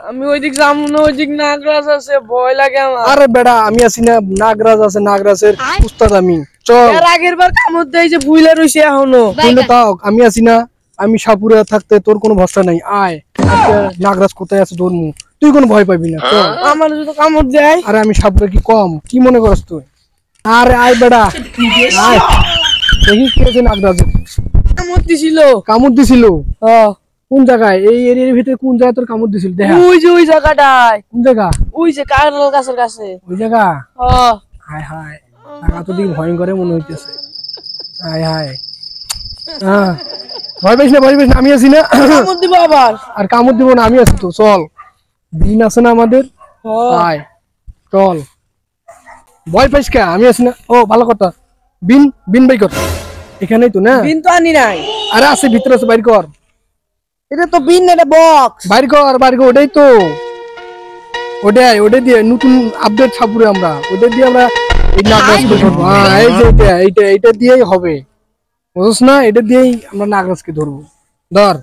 আমি ওইদিক যাবো না, ওইদিক নাগরাজ আছে, ভয় লাগে আমার। আরে বেড়া আমি আছি না, নাগরাজ আছে, নাগরাজের উস্তাদ আমি। চল। এর আগের বার কামড় দেয় যে ভুইলা রইছে এখনো। ভুলে তাও আমি আছি না, আমি সাপুরে থাকতে তোর কোনো ভরসা নাই। আয় নাগরাজ কোথায় আছে ধরমু, তুই কোনো ভয় পাবি না। চল। আমার যদি কামড় দেয়? আরে আমি সাপুরে কি কম, কি মনে করস তুই? আরে আয় বেড়া আয়, দেখি কি আছে নাগরাজের। কামড় দিছিল? কামড় দিছিল? কোন জায়গায়? এই এরিয়ার ভিতরে কোন জায়গায় তোর কামড় দিছিল? দেখা। ওই যে ওই জায়গাটায়। কোন জায়গা? ওই যে কাঁঠাল গাছের কাছে। ওই জায়গা? হ্যাঁ। হায় হায়, জায়গা তো দেখি ভয়ঙ্কর মনে হইতেছে। হায় হায়, হ্যাঁ ভয় পাইস না, ভয় পাইস না, আমি আছি না। কামড় দিব আবার? আর কামড় দিব না, আমি আছি তো। চল, দিন আছে না আমাদের। আয় চল, ভয় পাইস কে? আমি আছি না। ও ভালো কথা, বিন বিন বাই কর। এখানেই তো না? বিন তো আনি নাই। আরে আছে, ভিতরে আছে, বাইর কর। এটা তো বিন না, এটা বক্স। বাইর কর, বাইর কর। ওটাই তো, ওটাই ওটাই দিয়ে নতুন আপডেট ছাপুরে আমরা, ওটাই দিয়ে আমরা এই নাগরাজ ধরবো। হ্যাঁ এই যে এটা, এইটা এইটা দিয়েই হবে, বুঝছ না? এটা দিয়েই আমরা নাগরাজকে ধরবো। ধর,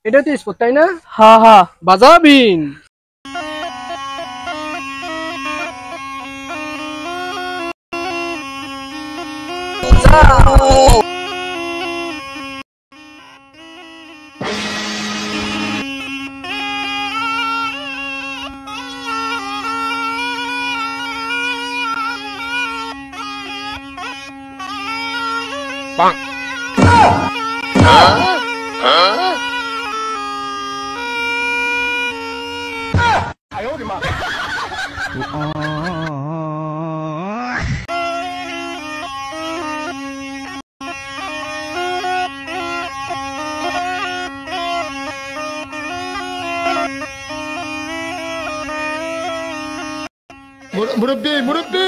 এটা তো স্পট, তাই না? হ্যাঁ হ্যাঁ, বাজা বিন। मुरब्बी मुरब्बी